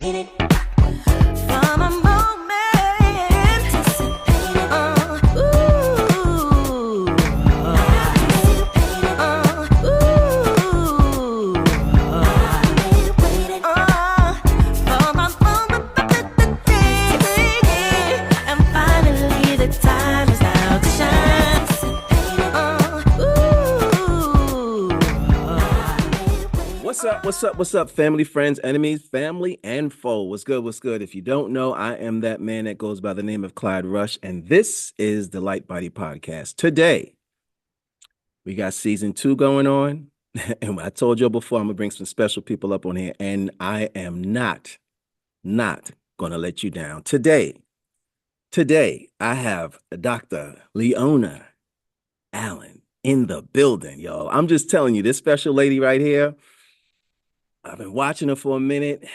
From a moment, ooh, from a moment, and finally the time is now to shine. What's up, family, friends, enemies, family, and foe? What's good? What's good? If you don't know, I am that man that goes by the name of Clyde Rush, and this is the Light Body Podcast. Today, we got season 2 going on, and I told you before, I'm gonna bring some special people up on here, and I am not gonna let you down. Today, I have Dr. Leona Allen in the building, y'all. I'm just telling you, this special lady right here, I've been watching her for a minute,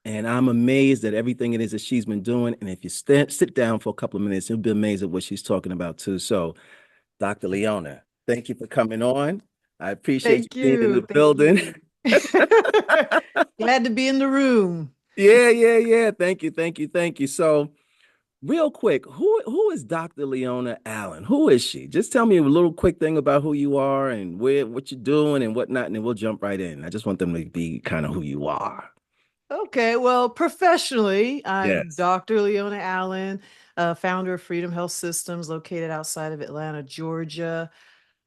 and I'm amazed at everything it is that she's been doing. And if you sit down for a couple of minutes, you'll be amazed at what she's talking about too. So, Dr. Leona, thank you for coming on. I appreciate you Thank being in the you. Thank building. you. Glad to be in the room. Yeah. Thank you. So, real quick, who is Dr. Leona Allen? Who is she? Just tell me a little quick thing about who you are and what you're doing and whatnot, and then we'll jump right in. I just want them to be kind of who you are. Okay, well, professionally, I'm Yes. Dr. Leona Allen, founder of Freedom Health Systems located outside of Atlanta, Georgia.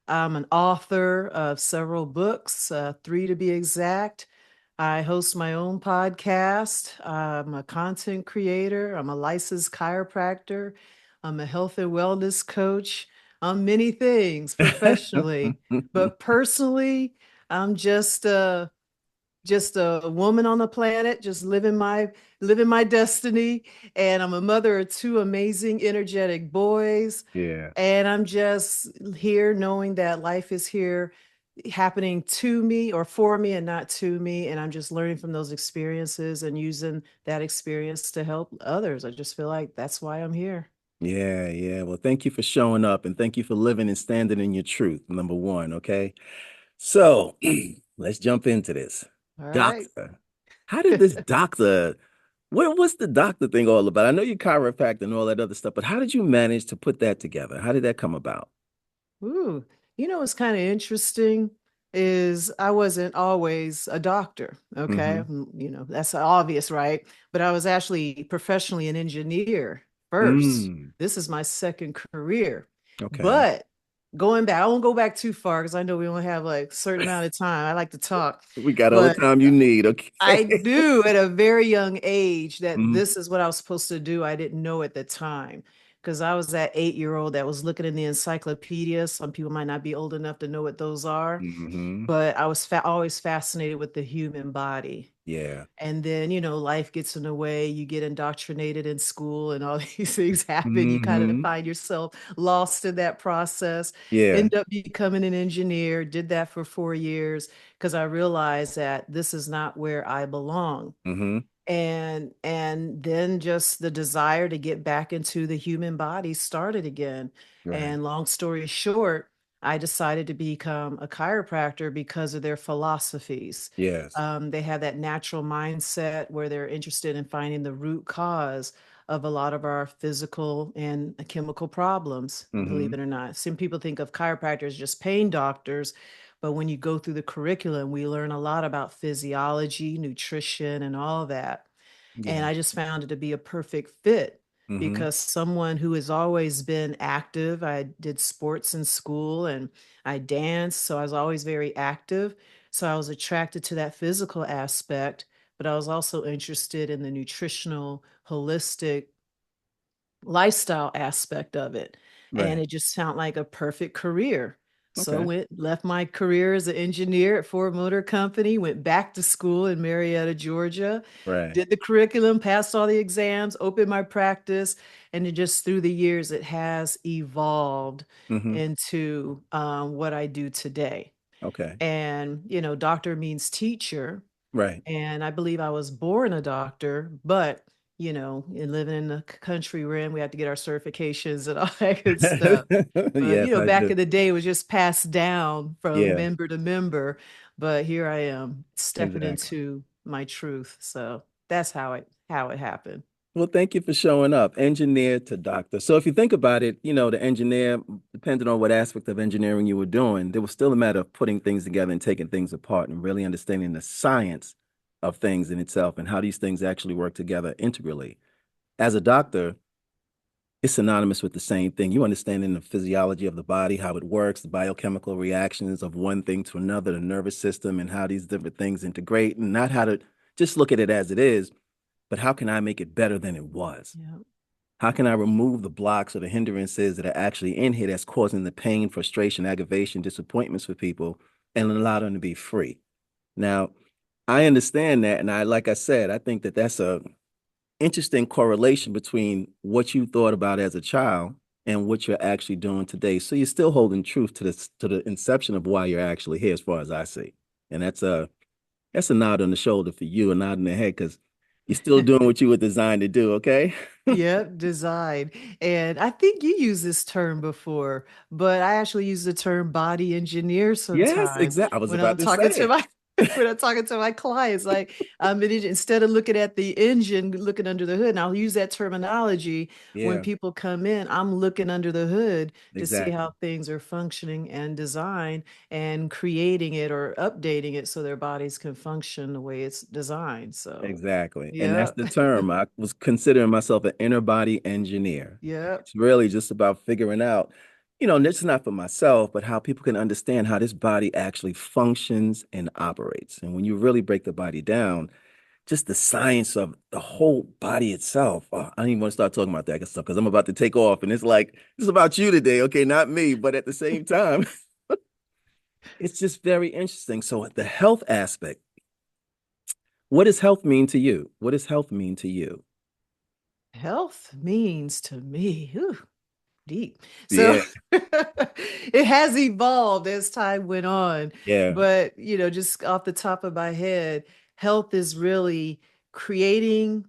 I'm an author of several books, 3 to be exact. I host my own podcast. I'm a content creator. I'm a licensed chiropractor. I'm a health and wellness coach. I'm many things professionally, but personally, I'm just a woman on the planet, just living my destiny. And I'm a mother of 2 amazing, energetic boys. Yeah. And I'm just here knowing that life is here happening to me or for me and not to me. And I'm just learning from those experiences and using that experience to help others. I just feel like that's why I'm here. Yeah. Well, thank you for showing up and thank you for living and standing in your truth, number one. Okay. So let's jump into this. All right. Doctor, how did this doctor, what's the doctor thing all about? I know you chiropractor and all that other stuff, but how did you manage to put that together? How did that come about? Ooh, what's kind of interesting is I wasn't always a doctor. Okay. Mm-hmm. That's obvious, right? But I was actually professionally an engineer first. Mm, This is my second career. okay. But going back, I won't go back too far because I know we only have like a certain amount of time. I like to talk, We got all the but time you need. I Okay. knew at a very young age that Mhm. this is what I was supposed to do. I didn't know at the time because I was that 8-year-old that was looking in the encyclopedia. Some people might not be old enough to know what those are, Mhm. but I was always fascinated with the human body. Yeah. And then, life gets in the way. You get indoctrinated in school and all these things happen. You kind of Mhm. find yourself lost in that process, Yeah. end up becoming an engineer, did that for 4 years because I realized that this is not where I belong. Mhm. And then just the desire to get back into the human body started again. Right. And long story short, I decided to become a chiropractor because of their philosophies. Yes. They have that natural mindset where they're interested in finding the root cause of a lot of our physical and chemical problems, believe Mhm. it or not. Some people think of chiropractors as just pain doctors, but when you go through the curriculum, we learn a lot about physiology, nutrition, and all that. And Yeah. I just found it to be a perfect fit Mhm. because someone who has always been active, I did sports in school and I danced, so I was always very active. So I was attracted to that physical aspect, but I was also interested in the nutritional, holistic lifestyle aspect of it. And Right. it just sounded like a perfect career. So Okay. left my career as an engineer at Ford Motor Company, went back to school in Marietta, Georgia, Right. did the curriculum, passed all the exams, opened my practice, and it just through the years it has evolved Mhm. into what I do today. Okay. And doctor means teacher, Right. and I believe I was born a doctor, but in living in the country we're in, we have to get our certifications and all that good stuff. But Yes, I back do. in the day, it was just passed down from Yeah, member to member. But here I am stepping exactly. into my truth. So that's how it happened. Well, thank you for showing up, engineer to doctor. So if you think about it, the engineer, depending on what aspect of engineering you were doing, there was still a matter of putting things together and taking things apart and really understanding the science of things in itself and how these things actually work together integrally. As a doctor, it's synonymous with the same thing. You understanding the physiology of the body, how it works, the biochemical reactions of one thing to another, the nervous system, and how these different things integrate, and not how to just look at it as it is, but how can I make it better than it was? Yeah. How can I remove the blocks or the hindrances that are actually in here that's causing the pain, frustration, aggravation, disappointments for people and allow them to be free? Now, I understand that. And like I said, I think that that's a interesting correlation between what you thought about as a child and what you're actually doing today. So you're still holding truth to the inception of why you're actually here, as far as I see. And that's a nod on the shoulder for you, a nod in the head, because you're still doing what you were designed to do. Okay. Yep, design. And I think you used this term before, but I actually use the term body engineer Yes, sometimes exactly. I was when about I'm to say talking to it. my when I'm talking to my clients. Like instead of looking at the engine, looking under the hood, and I'll use that terminology when Yeah, people come in. I'm looking under the hood to see exactly. how things are functioning and designed and creating it or updating it so their bodies can function the way it's designed. So, Exactly. And that's yeah. the term. I was considering myself an inner body engineer. Yep. It's really just about figuring out, this is not for myself, but how people can understand how this body actually functions and operates. And when you really break the body down, just the science of the whole body itself. Oh, I don't even want to start talking about that stuff because I'm about to take off. And it's like, it's about you today. Okay, not me. But at the same time, it's just very interesting. So the health aspect, what does health mean to you? What does health mean to you? Health means to me, whew, deep. So Yeah, it has evolved as time went on. yeah, But, just off the top of my head, health is really creating,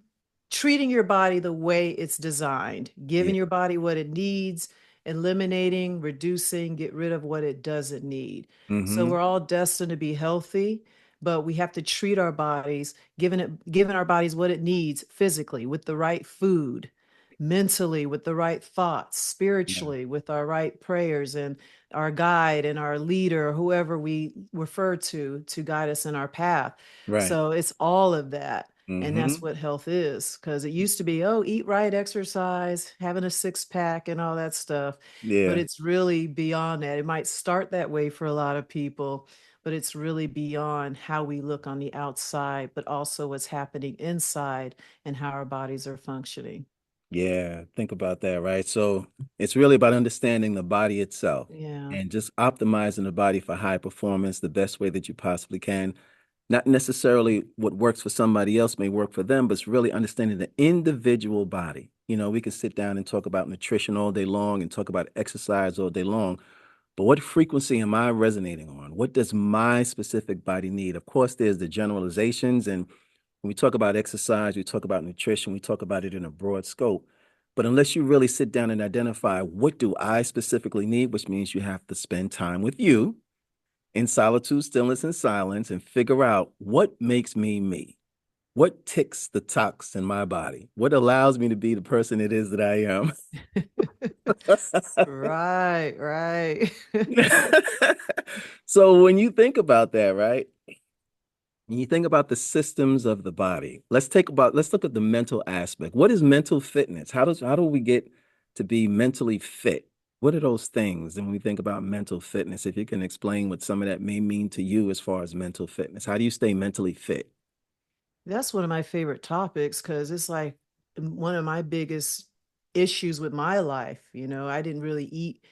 treating your body the way it's designed, yeah. giving your body what it needs, eliminating, reducing, get rid of what it doesn't need. So Mm-hmm. we're all destined to be healthy, but we have to treat our bodies, giving our bodies what it needs physically with the right food, mentally with the right thoughts, Yeah. spiritually with our right prayers, and our guide and our leader, whoever we refer to guide us in our path. Right. So it's all of that. And that's Mm-hmm. what health is. Because it used to be, oh, eat right, exercise, having a six pack, and all that stuff. But Yeah. it's really beyond that. It might start that way for a lot of people, but it's really beyond how we look on the outside, but also what's happening inside and how our bodies are functioning. Yeah. Think about that, right? So it's really about understanding the body itself Yeah. and just optimizing the body for high performance the best way that you possibly can. Not necessarily what works for somebody else may work for them, but it's really understanding the individual body. We could sit down and talk about nutrition all day long and talk about exercise all day long, but what frequency am I resonating on? What does my specific body need? Of course, there's the generalizations. And when we talk about exercise, we talk about nutrition, we talk about it in a broad scope. But unless you really sit down and identify what do I specifically need, which means you have to spend time with you in solitude, stillness, and silence and figure out what makes me me. What ticks the tox in my body? What allows me to be the person it is that I am? Right, right. So when you think about that, right? When you think about the systems of the body, let's look at the mental aspect. What is mental fitness? How do we get to be mentally fit? What are those things? And when we think about mental fitness, if you can explain what some of that may mean to you as far as mental fitness, how do you stay mentally fit? That's one of my favorite topics because it's like one of my biggest issues with my life. I didn't really eat.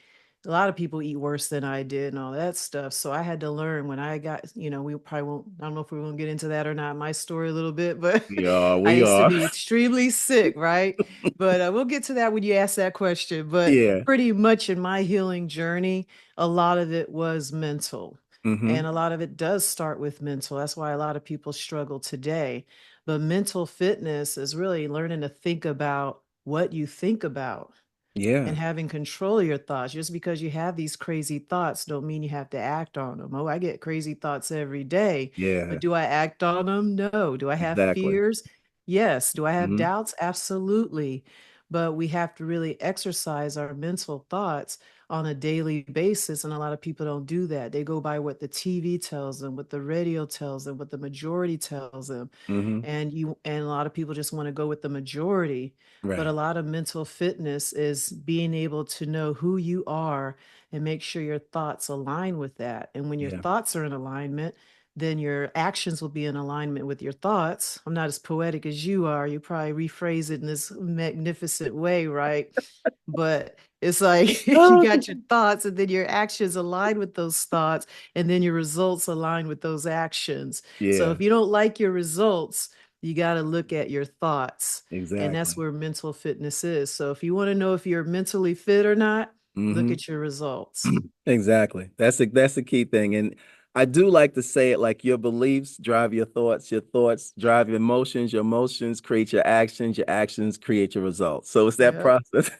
A lot of people eat worse than I did and all that stuff. So I had to learn when I got, we probably won't, I don't know if we won't get into that or not, my story a little bit, but Yeah, I we used to are. be extremely sick, right? But we'll get to that when you ask that question. But Yeah. pretty much in my healing journey, a lot of it was mental. Mm-hmm. And a lot of it does start with mental. That's why a lot of people struggle today. But mental fitness is really learning to think about what you think about and Yeah. having control of your thoughts. Just because you have these crazy thoughts don't mean you have to act on them. Oh, I get crazy thoughts every day, Yeah. but do I act on them? No. Do I have Exactly. fears? Yes. Do I have Hmm. doubts? Absolutely. But we have to really exercise our mental thoughts on a daily basis. And a lot of people don't do that. They go by what the TV tells them, what the radio tells them, what the majority tells them. Hmm. And a lot of people just want to go with the majority. But a Right. lot of mental fitness is being able to know who you are and make sure your thoughts align with that. And when your Yeah. thoughts are in alignment, then your actions will be in alignment with your thoughts. I'm not as poetic as you are. You probably rephrase it in this magnificent way, right? But it's like you Oh, got your thoughts, and then your actions align with those thoughts, and then your results align with those actions. So yeah, if you don't like your results, you got to look at your thoughts. And that's exactly. where mental fitness is. So if you want to know if you're mentally fit or not, look Hmm. at your results. Exactly. That's the key thing. And I do like to say it like your beliefs drive your thoughts drive your emotions create your actions create your results. So it's that Yep. process.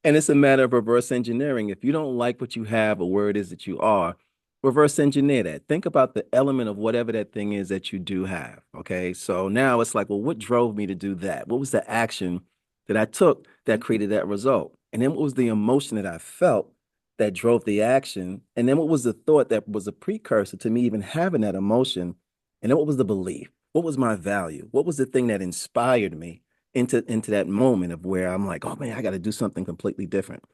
And it's a matter of reverse engineering. If you don't like what you have or where it is that you are, reverse engineer that. Think about the element of whatever that thing is that you do have. Okay. So now it's like, well, what drove me to do that? What was the action that I took that created that result? And then what was the emotion that I felt that drove the action? And then what was the thought that was a precursor to me even having that emotion? And then what was the belief? What was my value? What was the thing that inspired me into that moment of where I'm like, oh man, I got to do something completely different.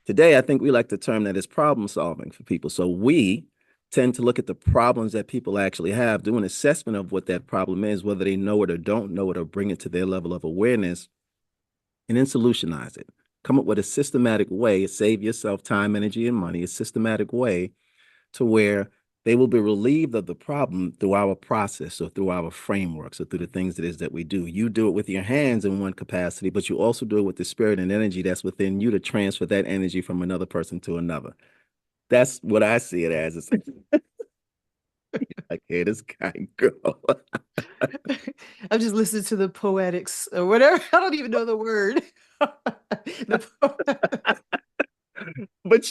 Today, I think we like to term that as problem solving for people. So we tend to look at the problems that people actually have, do an assessment of what that problem is, whether they know it or don't know it, or bring it to their level of awareness, and then solutionize it. Come up with a systematic way, save yourself time, energy, and money, a systematic way to where they will be relieved of the problem through our process or through our frameworks or through the things it is that we do. You do it with your hands in one capacity, but you also do it with the spirit and energy that's within you to transfer that energy from another person to another. That's what I see it as. It's like, hey, this guy go. I'm just listening to the poetics or whatever. I don't even know the word. But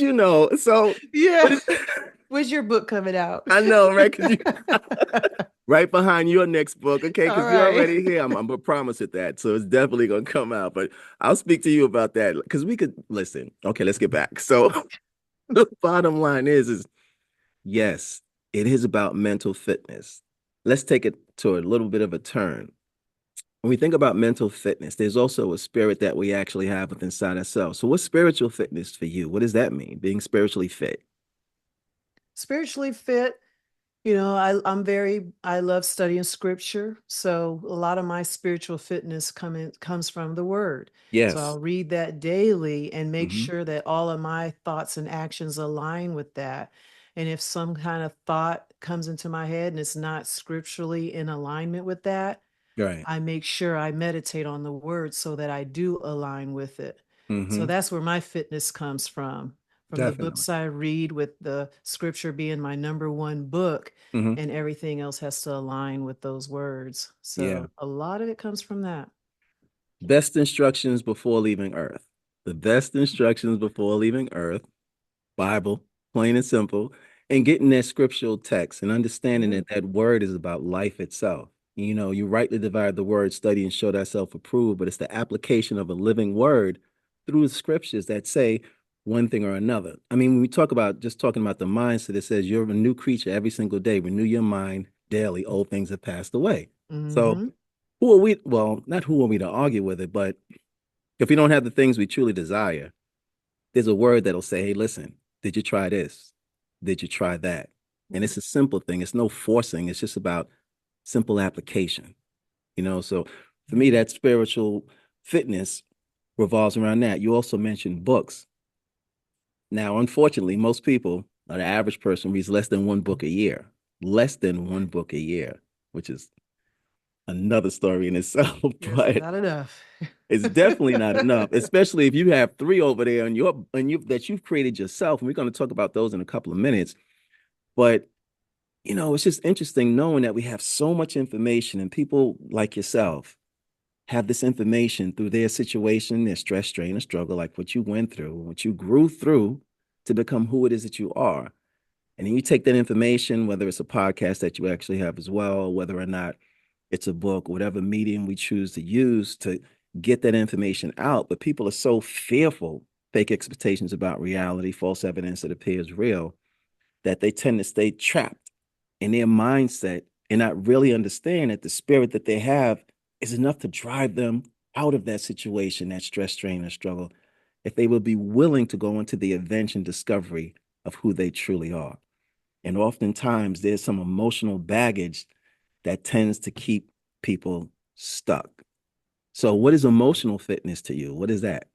Yeah. but it, When's your book coming out? I know, right? Because you right behind your next book, okay? All Because you're right. already here. I'm a promise at that, so it's definitely gonna come out. But I'll speak to you about that because we could listen. Okay, let's get back. So the bottom line is yes, it is about mental fitness. Let's take it to a little bit of a turn. When we think about mental fitness, there's also a spirit that we actually have within inside ourselves. So, what's spiritual fitness for you? What does that mean? Being spiritually fit? Spiritually fit. I love studying scripture. So a lot of my spiritual fitness comes from the word. So Yes. I'll read that daily and make Hmm. sure that all of my thoughts and actions align with that. And if some kind of thought comes into my head and it's not scripturally in alignment with that, Right. I make sure I meditate on the word so that I do align with it. So Hmm. that's where my fitness comes from the Definitely. books I read, with the scripture being my number one book, Hmm. and everything else has to align with those words. Yeah. So a lot of it comes from that. Best instructions before leaving Earth. The best instructions before leaving Earth, Bible, plain and simple, and getting that scriptural text and understanding Yeah. that that word is about life itself. You know, you rightly divide the word, study and show thyself approved, but it's the application of a living word through the scriptures that say one thing or another. I mean, when we talk about just talking about the mindset, it says you're a new creature every single day. Renew your mind daily. Old things have passed away. So Mm-hmm. who are we? Well, not who are we to argue with it, but if we don't have the things we truly desire, there's a word that'll say, hey, listen, did you try this? Did you try that? And Yeah. it's a simple thing. It's no forcing. It's just about simple application, you know? So for me, Mhm. that spiritual fitness revolves around that. You also mentioned books. Now, unfortunately, most people, or the average person, reads less than one book a year, less than one book a year, which is another story in itself. Yes, But not enough. it's definitely not enough, especially if you have three over there and you that you've created yourself. And we're going to talk about those in a couple of minutes. But you know, it's just interesting knowing that we have so much information and people like yourself have this information through their situation, their stress, strain, or struggle, like what you went through, what you grew through to become who it is that you are. And then you take that information, whether it's a podcast that you actually have as well, whether or not it's a book, whatever medium we choose to use to get that information out. But people are so fearful, fake expectations about reality, false evidence that appears real, that they tend to stay trapped in their mindset and not really understand that the spirit that they have is enough to drive them out of that situation, that stress, strain, or struggle, if they would be willing to go into the adventure and discovery of who they truly are. And oftentimes there's some emotional baggage that tends to keep people stuck. So, what is emotional fitness to you? What is that?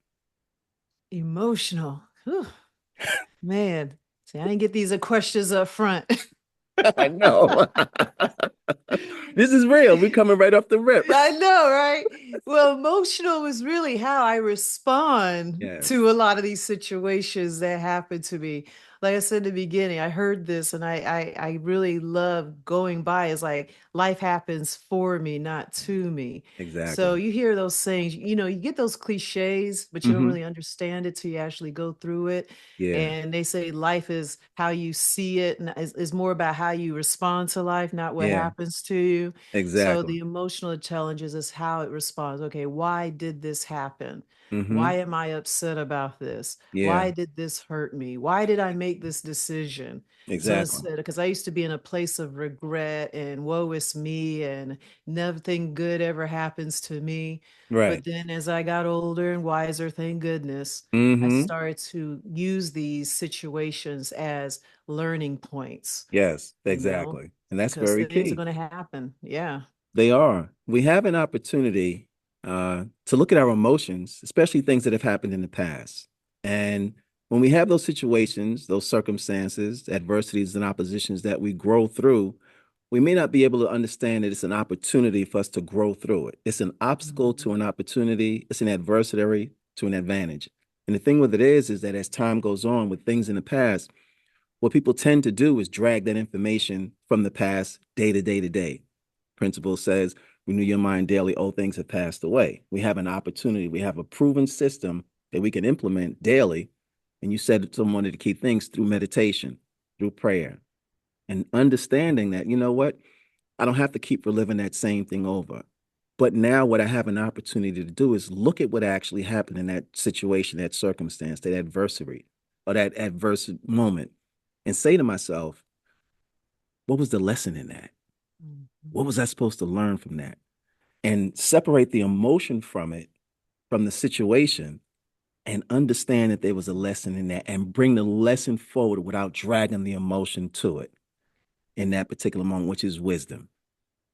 Emotional. Whew, man. See, I didn't get these questions up front. I know. This is real. We're coming right off the rip. I know, right? Well, emotional is really how I respond Yes, to a lot of these situations that happen to me. Like I said in the beginning, I heard this and I really love going by. It's like life happens for me, not to me. So exactly. you hear those things, you get those cliches, but you don't Hmm. really understand it till you actually go through it. Yeah, And they say life is how you see it, and is more about how you respond to life, not what yeah, happens to you. So exactly. the emotional intelligence is how it responds. Okay, why did this happen? Why Hmm. am I upset about this? Yeah, Why did this hurt me? Why did I make this decision? So exactly. instead, because I used to be in a place of regret and woe is me and nothing good ever happens to me. But Right. then as I got older and wiser, thank goodness, I Hmm. started to use these situations as learning points, Yes, you know, exactly. And that's because very things are key. going to happen. Yeah. They are. We have an opportunity to look at our emotions, especially things that have happened in the past. And when we have those situations, those circumstances, adversities, and oppositions that we grow through, we may not be able to understand that it's an opportunity for us to grow through it. It's an obstacle Mhm. to an opportunity, it's an adversary to an advantage. And the thing with it is that as time goes on with things in the past, what people tend to do is drag that information from the past day to day to day. Principle says, renew your mind daily, old things have passed away. We have an opportunity, we have a proven system that we can implement daily. And you said some one of the key things through meditation, through prayer, and understanding that, you know what, I don't have to keep reliving that same thing over. But now, what I have an opportunity to do is look at what actually happened in that situation, that circumstance, that adversary, or that adverse moment, and say to myself, what was the lesson in that? Mhm. What was I supposed to learn from that? And separate the emotion from it, from the situation, and understand that there was a lesson in that and bring the lesson forward without dragging the emotion to it in that particular moment, which is wisdom,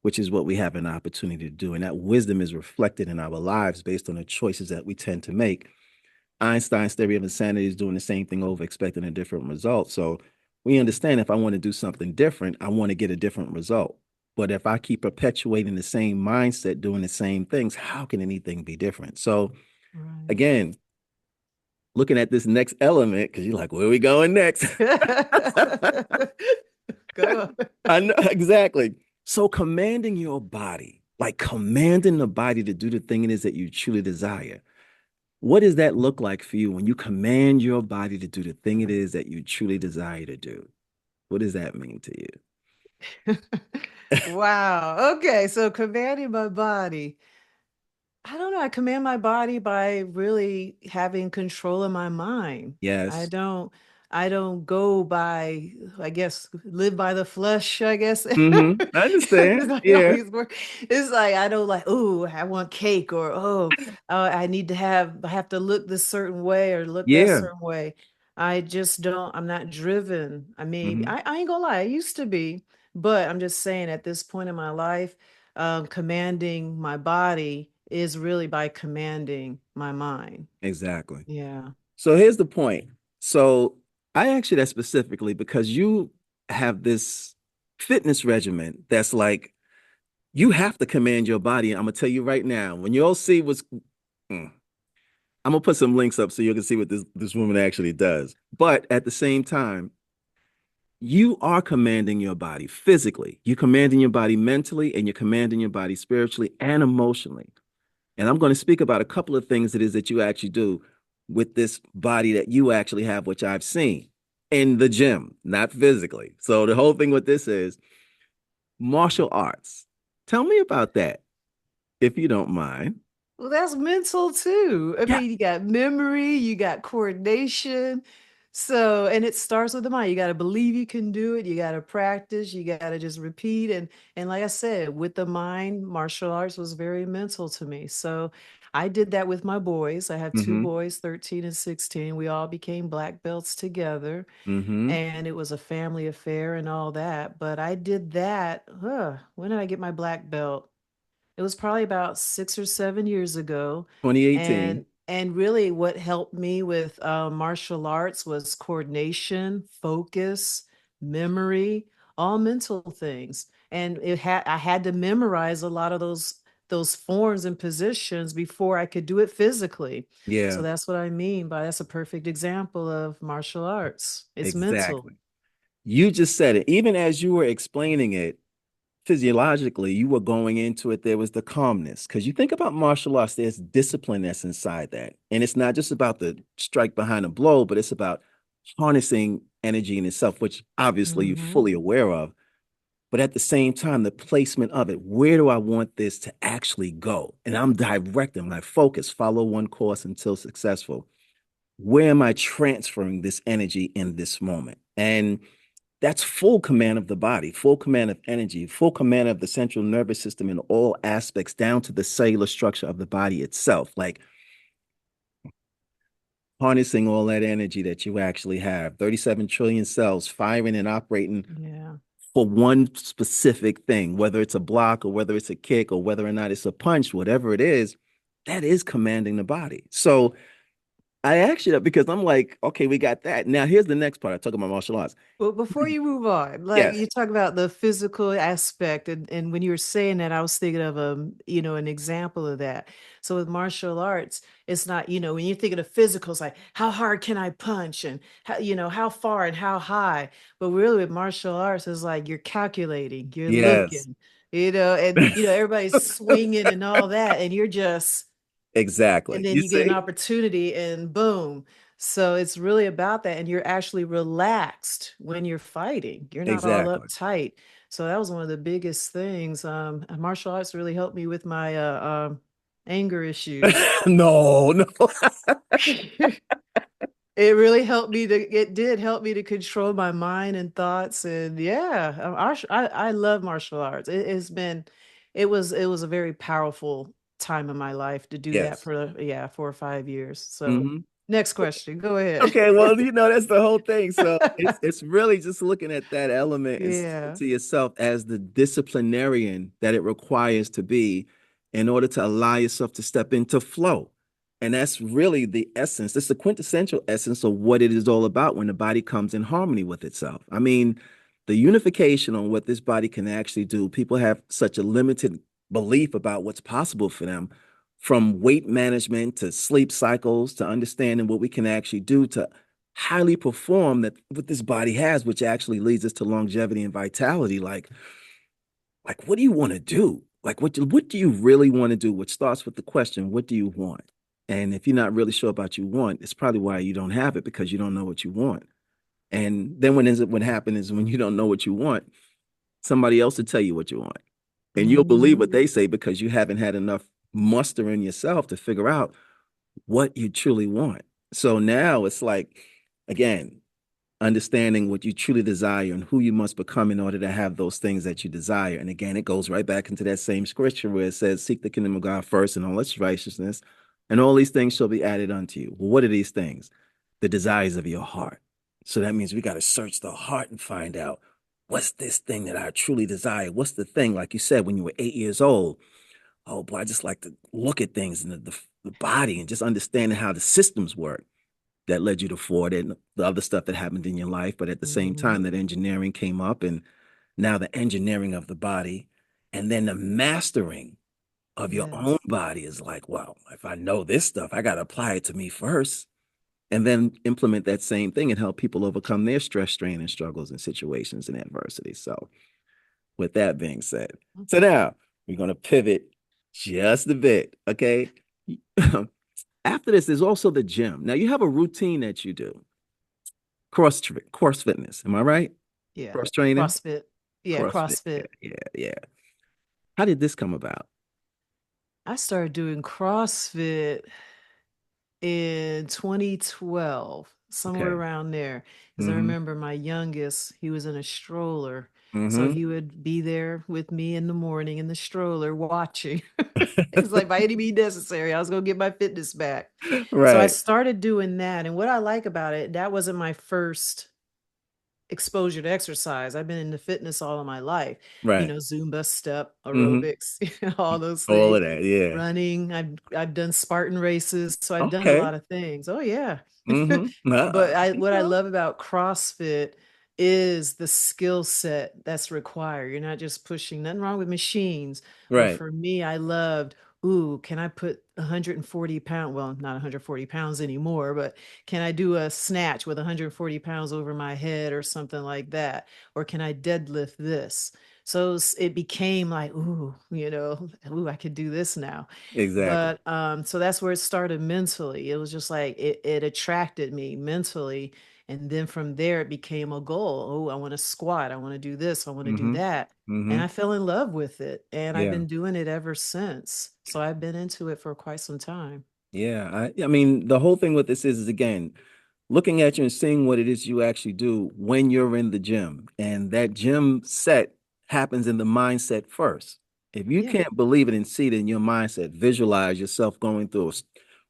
which is what we have an opportunity to do. And that wisdom is reflected in our lives based on the choices that we tend to make. Einstein's theory of insanity is doing the same thing over, expecting a different result. So we understand if I want to do something different, I want to get a different result. But if I keep perpetuating the same mindset, doing the same things, how can anything be different? So Right. again, looking at this next element, because you're like, where are we going next? Go on. I know exactly. So commanding your body, like commanding the body to do the thing it is that you truly desire. What does that look like for you when you command your body to do the thing it is that you truly desire to do? What does that mean to you? Wow. Okay. So commanding my body. I don't know. I command my body by really having control of my mind. I Yes. don't I don't go by, I guess, live by the flesh, I guess. I understand. It's like Yeah. always work. It's like I don't like, oh, I want cake, or I have to look this certain way or look that Yeah. certain way. I just don't, I'm not driven. I mean, Hmm. I ain't gonna lie, I used to be, but I'm just saying at this point in my life, commanding my body is really by commanding my mind. Exactly. Yeah. So here's the point. So I asked you that specifically because you have this fitness regimen that's like you have to command your body. I'm gonna tell you right now, when you'll see I'm gonna put some links up so you can see what this woman actually does. But at the same time, you are commanding your body physically. You're commanding your body mentally, and you're commanding your body spiritually and emotionally. And I'm going to speak about a couple of things it is that you actually do with this body that you actually have, which I've seen in the gym, not physically. So the whole thing with this is martial arts Tell me about that, if you don't mind. Well, that's mental too. I Yeah. mean, you got memory, you got coordination. So, and it starts with the mind. You got to believe you can do it. You got to practice. You got to just repeat. And like I said, with the mind, martial arts was very mental to me. So I did that with my boys. I have two Mm-hmm. boys, 13 and 16. We all became black belts together, Mm-hmm. and it was a family affair and all that. But I did that. When did I get my black belt? It was probably about 6 or 7 years ago. 2018. And really what helped me with martial arts was coordination, focus, memory, all mental things. And I had to memorize a lot of those forms and positions before I could do it physically. So Yeah, that's what I mean by that's a perfect example of martial arts. It's mental. exactly. You just said it. Even as you were explaining it, physiologically, you were going into it, there was the calmness. Because you think about martial arts, there's discipline that's inside that. And it's not just about the strike behind a blow, but it's about harnessing energy in itself, which obviously you're Hmm. fully aware of. But at the same time, the placement of it, where do I want this to actually go? And I'm directing my focus, follow one course until successful. Where am I transferring this energy in this moment? And that's full command of the body, full command of energy, full command of the central nervous system in all aspects, down to the cellular structure of the body itself. Like harnessing all that energy that you actually have, 37 trillion cells firing and operating Yeah. for one specific thing, whether it's a block or whether it's a kick or whether or not it's a punch, whatever it is, that is commanding the body. So I asked you that because I'm like, okay, we got that. Now here's the next part. I talk about martial arts. Well, before you move on, like Yes. you talk about the physical aspect, and when you were saying that, I was thinking of an example of that. So with martial arts, it's not, when you're thinking of physical, it's like how hard can I punch and how far and how high. But really with martial arts, it's like you're calculating, you're Yes. looking, and everybody's swinging and all that, and you're just Exactly. and then You you get an see? opportunity and boom. So it's really about that. And you're actually relaxed when you're fighting. You're not all Exactly. uptight. So that was one of the biggest things. Martial arts really helped me with my anger issues. No, no. It did help me to control my mind and thoughts. And yeah, I love martial arts. It was a very powerful time in my life to do that Yes. for, yeah, 4 or 5 years. So Hmm. next question, go ahead. Okay, well, that's the whole thing. So it's really just looking at that element and saying Yeah. to yourself as the disciplinarian that it requires to be in order to allow yourself to step into flow. And that's really the essence. That's the quintessential essence of what it is all about when the body comes in harmony with itself. I mean, the unification on what this body can actually do, people have such a limited belief about what's possible for them, from weight management to sleep cycles to understanding what we can actually do to highly perform that what this body has, which actually leads us to longevity and vitality. Like what do you want to do? Like what do you really want to do? Which starts with the question, what do you want? And if you're not really sure about you want, it's probably why you don't have it, because you don't know what you want. And then what happens is when you don't know what you want, somebody else will tell you what you want. And you'll believe Hmm. what they say because you haven't had enough muster in yourself to figure out what you truly want. So now it's like, again, understanding what you truly desire and who you must become in order to have those things that you desire. And again, it goes right back into that same scripture where it says, seek the kingdom of God first and all its righteousness, and all these things shall be added unto you. Well, what are these things? The desires of your heart. So that means we got to search the heart and find out, what's this thing that I truly desire? What's the thing, like you said, when you were 8 years old? Oh boy, I just like to look at things in the body and just understanding how the systems work, that led you to Ford and the other stuff that happened in your life. But at the same Hmm. time, that engineering came up, and now the engineering of the body, and then the mastering of your own Yes. body is like, well, if I know this stuff, I got to apply it to me first, and then implement that same thing and help people overcome their stress, strain, and struggles and situations and adversity. So, with that being said, so now we're going to pivot just a bit. Okay. After this, there's also the gym. Now, you have a routine that you do, cross fitness. Am I right? Yeah. Cross training, CrossFit. Yeah, CrossFit. Yeah, CrossFit. yeah, yeah. How did this come about? I started doing CrossFit in 2012, somewhere Okay. around there. Because I Mm-hmm. remember my youngest, he was in a stroller. So Mm-hmm. he would be there with me in the morning in the stroller watching. It's like by any means necessary. I was going to get my fitness back. So I Right. started doing that. And what I like about it, that wasn't my first exposure to exercise. I've been into fitness all of my life, Right. Zumba, step, Mm-hmm. aerobics, all those All things. of that. Yeah. Running. I've done Spartan races, so I've done a Okay. lot of things. Oh yeah. Mm-hmm. But I You what I know. love about CrossFit is the skill set that's required. You're not just pushing, nothing wrong with machines, but Right. for me, I loved, ooh, can I put 140 pound, well, not 140 pounds anymore, but can I do a snatch with 140 pounds over my head or something like that? Or can I deadlift this? So it became like, ooh, ooh, I could do this now. Exactly. But so that's where it started mentally. It was just like it attracted me mentally. And then from there it became a goal. Oh, I want to squat. I want to do this. I want to do Mm-hmm. that. And Mm-hmm. I fell in love with it. And I've Yeah. been doing it ever since. So I've been into it for quite some time. Yeah. I mean, the whole thing with this is again, looking at you and seeing what it is you actually do when you're in the gym. And that gym set happens in the mindset first. If you Yeah. can't believe it and see it in your mindset, visualize yourself going through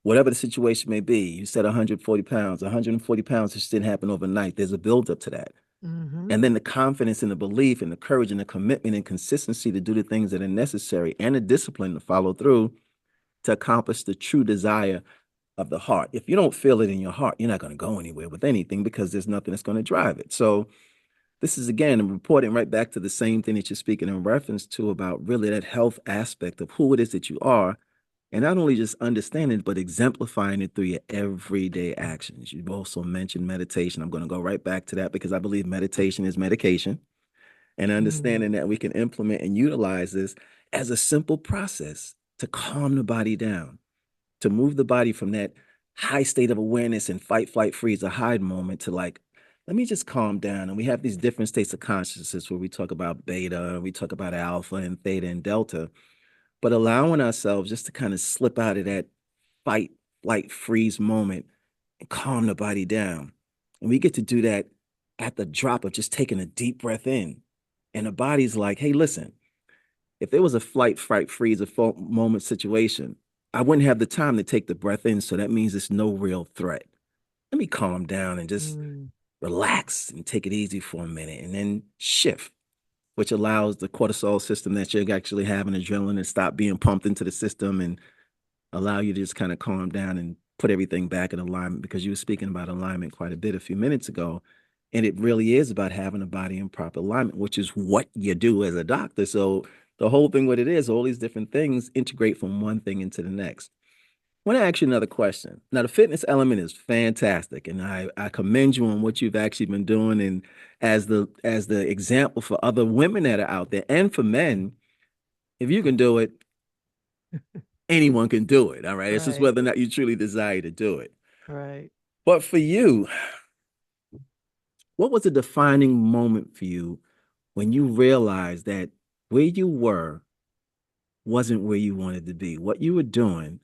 whatever the situation may be. You said 140 pounds, 140 pounds just didn't happen overnight. There's a buildup to that. Mm-hmm. And then the confidence and the belief and the courage and the commitment and consistency to do the things that are necessary and the discipline to follow through to accomplish the true desire of the heart. If you don't feel it in your heart, you're not going to go anywhere with anything because there's nothing that's going to drive it. So this is again reporting right back to the same thing that you're speaking in reference to about really that health aspect of who it is that you are. And not only just understanding it, but exemplifying it through your everyday actions. You've also mentioned meditation. I'm going to go right back to that because I believe meditation is medication and Mm. understanding that we can implement and utilize this as a simple process to calm the body down, to move the body from that high state of awareness and fight, flight, freeze, or hide moment to like, let me just calm down. And we have these different states of consciousness where we talk about beta, we talk about alpha and theta and delta, but allowing ourselves just to kind of slip out of that fight, flight, freeze moment and calm the body down. And we get to do that at the drop of just taking a deep breath in. And the body's like, hey, listen, if there was a flight, fright, freeze, a moment situation, I wouldn't have the time to take the breath in. So that means it's no real threat. Let me calm down and just Mm. relax and take it easy for a minute and then shift, which allows the cortisol system that you actually have and adrenaline to stop being pumped into the system and allow you to just kind of calm down and put everything back in alignment because you were speaking about alignment quite a bit a few minutes ago. And it really is about having a body in proper alignment, which is what you do as a doctor. So the whole thing, what it is, all these different things integrate from one thing into the next. I want to ask you another question. Now, the fitness element is fantastic, and I commend you on what you've actually been doing, and as the example for other women that are out there, and for men. If you can do it, anyone can do it. All right. It's just Right. whether or not you truly desire to do it. Right. But for you, what was a defining moment for you when you realized that where you were wasn't where you wanted to be? What you were doing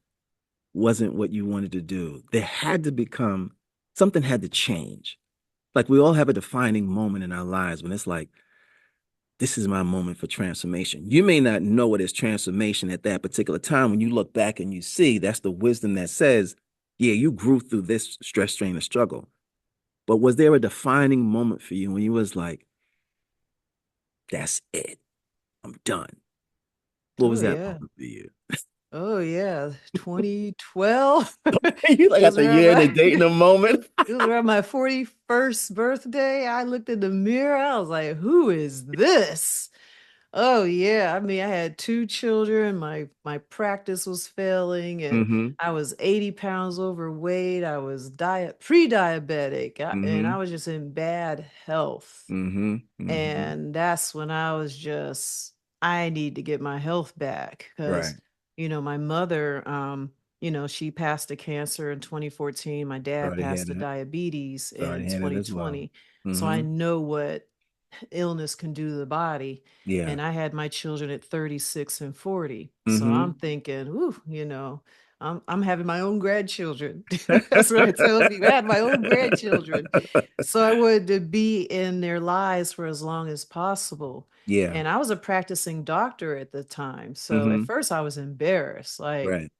wasn't what you wanted to do. There had to become something had to change. Like we all have a defining moment in our lives when it's like, this is my moment for transformation. You may not know it as transformation at that particular time. When you look back and you see, that's the wisdom that says, yeah, you grew through this stress, strain, and struggle. But was there a defining moment for you when you was like, that's it, I'm done? What Oh was that yeah. moment for you? Oh yeah. 2012. You like It got was the around year and the my date and the moment? It was around my 41st birthday. I looked in the mirror. I was like, who is this? Oh yeah. I mean, I had two children. My practice was failing and Mm-hmm. I was 80 pounds overweight. I was pre-diabetic and I Mm-hmm. was just in bad health. Mm-hmm. Mm-hmm. And that's when I was just, I need to get my health back because, Right. my mother, she passed of cancer in 2014. My dad Sorry to hear passed of that. diabetes Sorry to in hear that as well. 2020. So I Mm-hmm. know what illness can do to the body. Yeah. And I had my children at 36 and 40. So I'm Mm-hmm. thinking, ooh, I'm having my own grandchildren. That's what I tell people. I had my own grandchildren. So I wanted to be in their lives for as long as possible. Yeah. And I was a practicing doctor at the time. So at Mm-hmm. first I was embarrassed. Like, Right.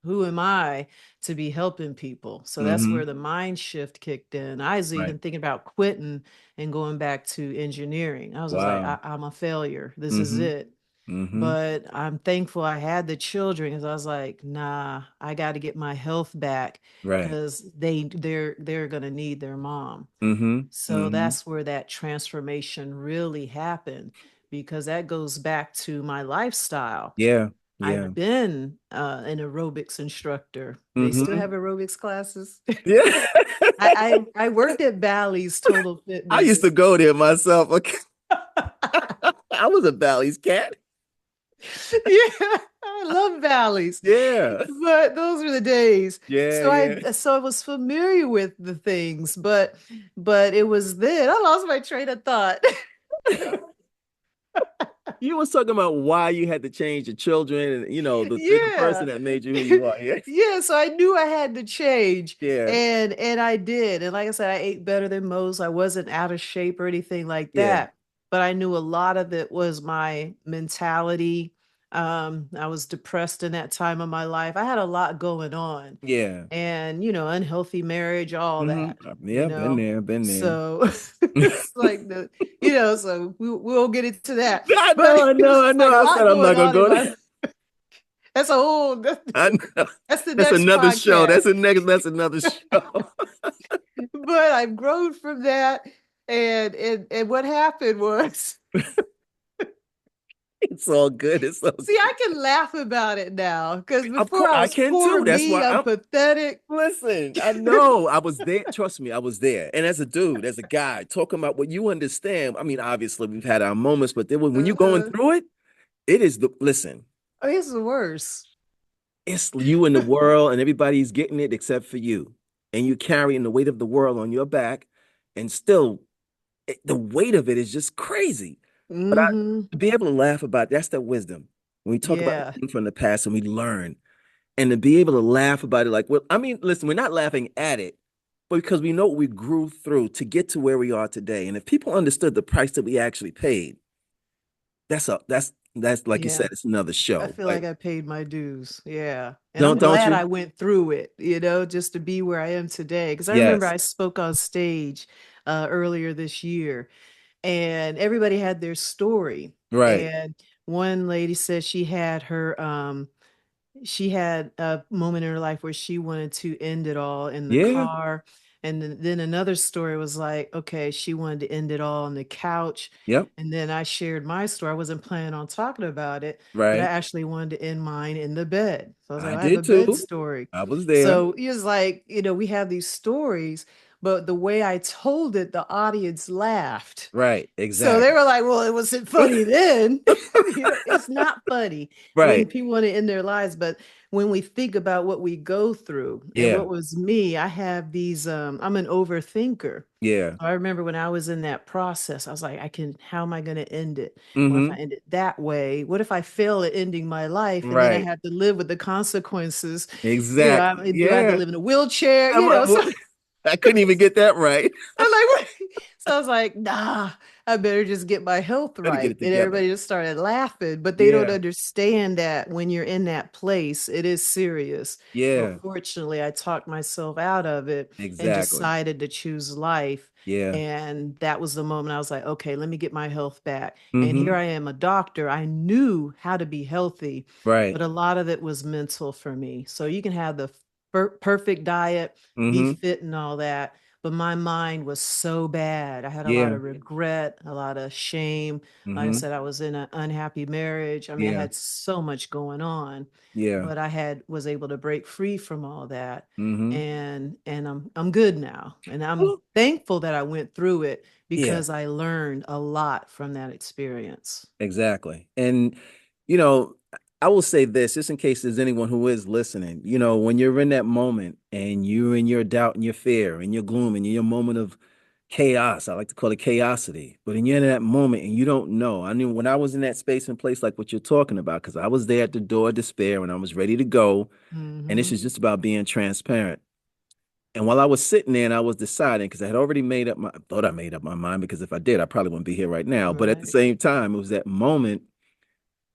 who am I to be helping people? So that's Mm-hmm. where the mind shift kicked in. I was Right. even thinking about quitting and going back to engineering. I was just like, Wow. I'm a failure. This is Mm-hmm. it. Mm-hmm. But I'm thankful I had the children because I was like, nah, I got to get my health back Right. because they're gonna need their mom. Mm-hmm. So Mm-hmm. that's where that transformation really happened because that goes back to my lifestyle. Yeah. Yeah. I've been an aerobics instructor. They still Mm-hmm. have aerobics classes. Yeah. I worked at Bally's Total I used to Fitness. go there myself. Okay. I was a Bally's cat. Yeah, I love Bally's. Yeah. But those were the days. Yeah. So Yeah. I was familiar with the things, but it was then I lost my train of thought. You was talking about why you had to change your children and the person Yeah. that made you who you are. Yeah. Yeah, so I knew I had to change Yeah. and I did. And like I said, I ate better than most. I wasn't out of shape or anything like Yeah. that. But I knew a lot of it was my mentality. I was depressed in that time of my life. I had a lot going on Yeah. and, unhealthy marriage, all that, Yeah, been there, been there. So it's like so we'll get into that. I But know, I it was know, I just know. like a I said lot I'm not going gonna on in go my there. life. That's a whole I know. that's the That's next another show. podcast. That's another show. But I've grown from that. And what happened was, It's all good. It's all see, I can laugh about it now because of before course I I was can poor too. That's me, why I'm I'm pathetic. listen. I know I was there. Trust me, I was there. And as a dude, as a guy, talking about what you understand. I mean, obviously we've had our moments, but when you're going Uh-huh. through it, it is the listen. Oh, it's the worst. It's you in the world, and everybody's getting it except for you, and you're carrying the weight of the world on your back, and still the weight of it is just crazy. But Hmm. to be able to laugh about that's the wisdom. When we talk about Yeah. things from the past and we learn, and to be able to laugh about it, like, well, I mean, listen, we're not laughing at it, but because we know what we grew through to get to where we are today. And if people understood the price that we actually paid, that's like you Yeah. said, it's another I show. feel But like I paid my dues. Yeah. And I'm don't glad you? I went through it, just to be where I am today. Because I remember Yes. I spoke on stage earlier this year and everybody had their story. Right. And one lady said she had a moment in her life where she wanted to end it all in the Yeah. car. And then another story was like, okay, she wanted to end it all on the couch. Yep. And then I shared my story. I wasn't planning on talking about it, but I Right. actually wanted to end mine in the bed. So I was like, I well, I have did a bed too. story. I was there. So it was like, we have these stories, but the way I told it, the audience laughed. Right. So they Exactly. were like, well, it wasn't funny then. It's not funny when Right. people want to end their lives. But when we think about what we go through and Yeah. what was me, I have these, I'm an overthinker. Yeah. I remember when I was in that process, I was like, how am I going to end it? Well, if I Mm-hmm. end it that way, what if I fail at ending my life and then I Right. have to live with the consequences? Exactly. Do I have to Yeah. live in a wheelchair? So I couldn't even get that right. I'm like, what? So I was like, nah, I better just get my health Better get right. it And together. everybody just started laughing, but they don't Yeah. understand that when you're in that place, it is serious. But Yeah. fortunately, I talked myself out of it and Exactly. decided to choose life. Yeah. And that was the moment I was like, okay, let me get my health back. And Mm-hmm. here I am, a doctor. I knew how to be healthy, Right. but a lot of it was mental for me. So you can have the perfect diet, be Mm-hmm. fit and all that, but my mind was so bad. I had a lot Yeah. of regret, a lot of shame. Like I Mm-hmm. said, I was in an unhappy marriage. I mean, I Yeah. had so much going on, Yeah. but I had was able to break free from all that. Mm-hmm. And I'm good now. And I'm Well, thankful that I went through it yeah. because I learned a lot from that experience. Exactly. And, you know, I will say this, just in case there's anyone who is listening, when you're in that moment and you're in your doubt and your fear and your gloom and your moment of chaos. I like to call it chaosity. But when you're in that moment and you don't know, I knew when I was in that space and place like what you're talking about, because I was there at the door of despair and I was ready to go. And this Mm-hmm. is just about being transparent. And while I was sitting there and I was deciding, because I had already made up my, thought I made up my mind, because if I did, I probably wouldn't be here right now. But at the Right. same time, it was that moment.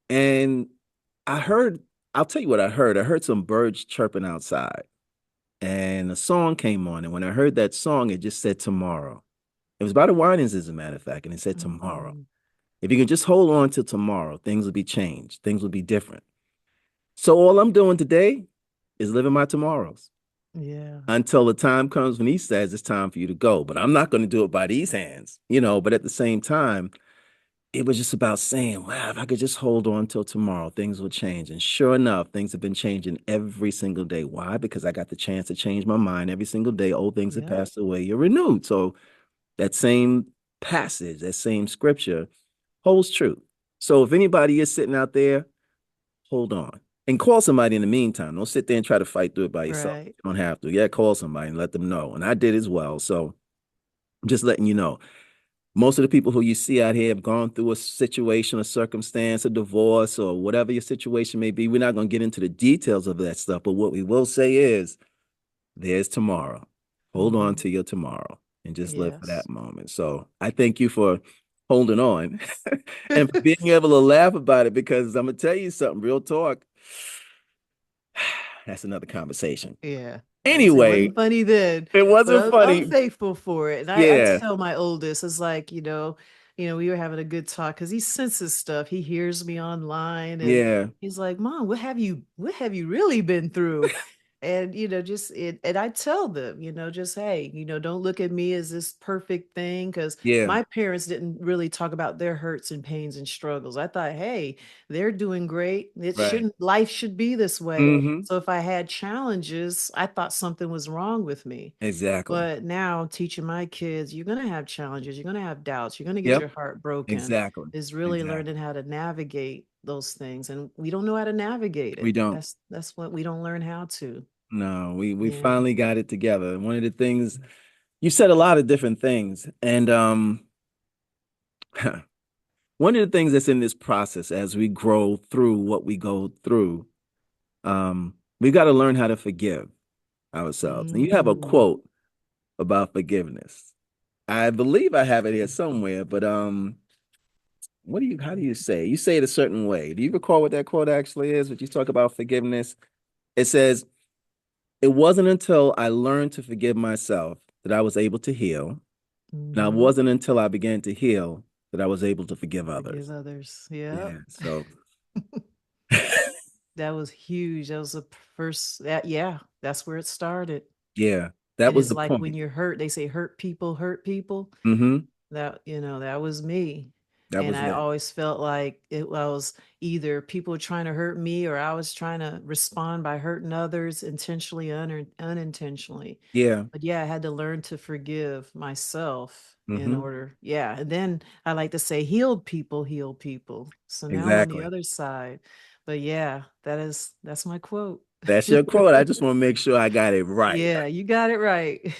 And I heard, I'll tell you what I heard. I heard some birds chirping outside and a song came on. And when I heard that song, it just said tomorrow. It was by the Winans, as a matter of fact, and it said tomorrow. Mm-hmm. If you can just hold on till tomorrow, things will be changed. Things will be different. So all I'm doing today is living my tomorrows Yeah. until the time comes when he says it's time for you to go. But I'm not going to do it by these hands, you know. But at the same time, it was just about saying, wow, if I could just hold on till tomorrow, things will change. And sure enough, things have been changing every single day. Why? Because I got the chance to change my mind every single day. Old things have Yep. passed away, you're renewed. So that same passage, that same scripture holds true. So if anybody is sitting out there, hold on and call somebody in the meantime. Don't sit there and try to fight through it by yourself. Right. You don't have to. Yeah, call somebody and let them know. And I did as well. So I'm just letting you know. Most of the people who you see out here have gone through a situation, a circumstance, a divorce, or whatever your situation may be. We're not going to get into the details of that stuff. But what we will say is there's tomorrow. Hold on Mm-hmm. to your tomorrow and just live for Yes. that moment. So I thank you for holding on and for being able to laugh about it, because I'm going to tell you something, real talk. That's another conversation. Yeah. It Anyway, wasn't funny then, it but wasn't I'm funny. thankful for it. And I Yeah, tell my oldest, it's like, we were having a good talk because he senses stuff. He hears me online and yeah, he's like, Mom, what have you really been through? And and I tell them, just hey, don't look at me as this perfect thing because yeah, my parents didn't really talk about their hurts and pains and struggles. I thought, hey, they're doing great. right. Life should be this way. Hmm. So if I had challenges, I thought something was wrong with me. Exactly. But now teaching my kids, you're going to have challenges, you're going to have doubts, you're going to get Yep, your heart broken, exactly. is really Exactly. learning how to navigate those things. And we don't know how to navigate We it. don't. That's what we don't learn how to. No, we Yeah. finally got it together. One of the things you said, a lot of different things, and one of the things that's in this process as we grow through what we go through, we got to learn how to forgive ourselves. And you have a Mm, quote about forgiveness. I believe I have it here somewhere, but how do you say? You say it a certain way. Do you recall what that quote actually is? When you talk about forgiveness, it says, "It wasn't until I learned to forgive myself that I was able to heal, and it hmm. wasn't until I began to heal that I was able to forgive Forgive others." others. Yep. Yeah. So, That was huge. That was the first yeah, that's where it started. yeah, that And was it's the like when point. you're hurt, they say hurt people hurt people. Hmm. That was me. That And was I it. always felt like it was either people trying to hurt me or I was trying to respond by hurting others intentionally or unintentionally. Yeah. But yeah, I had to learn to forgive myself in Hmm. order. Yeah. And then I like to say healed people heal people. So now I'm on the Exactly. other side. But yeah, that's my quote. That's your quote. I just want to make sure I got it right. Yeah, you got it right.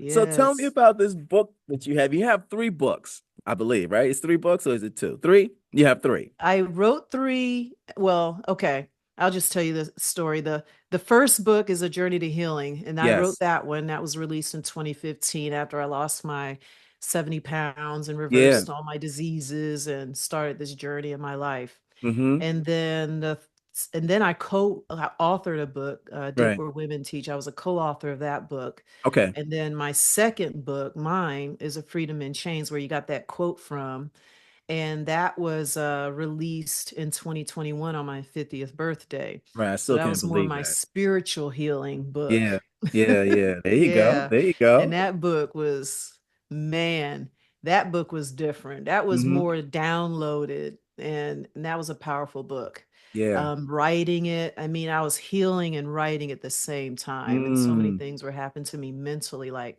So tell me Yes. about this book that you have. You have three books, I believe, right? It's three books, or is it two? Three? You have three. I wrote three. Well, okay. I'll just tell you the story. The first book is A Journey to Healing, and I wrote Yes. that one. That was released in 2015 after I lost my 70 pounds and Yeah. reversed all my diseases and started this journey in my life. Hmm. And then I co-authored a book, Dig Right. Where Women Teach. I was a co-author of that book. Okay. And then my second book, mine, is A Freedom in Chains, where you got that quote from, and that was released in 2021 on my 50th birthday. Right. I So still that can't was more believe my that. spiritual healing book. Yeah. Yeah. Yeah. There you go. Yeah. There you And go. that book was, man, that book was different. That was Hmm. more downloaded, and that was a powerful book. Yeah. Writing it, I mean, I was healing and writing at the same time, and so many Mm. things were happening to me mentally, like,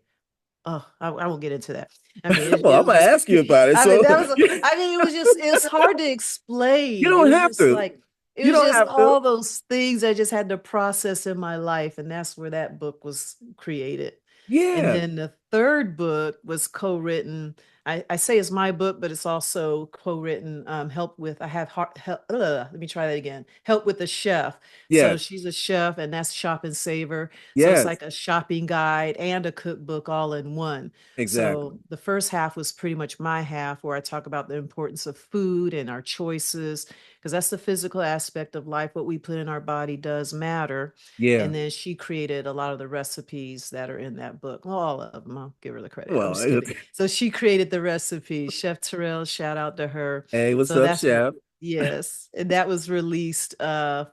oh, I won't get into that. I mean, Well, it I'm was gonna just, ask you about it. I mean, So that was, I mean, it was hard to you explain. It don't was have just to. like, it You was don't just have to. all those things I just had to process in my life. And that's where that book was created. And Yeah. then the third book was co-written. I say it's my book, but it's also co-written. Help with I have help, let me try that again. Help with the chef. So Yes, she's a chef, and that's Shop and Savor. So it's yes, like a shopping guide and a cookbook all in one. So exactly. the first half was pretty much my half, where I talk about the importance of food and our choices, because that's the physical aspect of life. What we put in our body does matter. Yeah. And then she created a lot of the recipes that are in that book. Well, all of them. I'll give her the credit. I'm Well, just kidding. So she created the recipes. Chef Terrell, shout out to her. hey, what's So up, that's chef? yes. And that was released about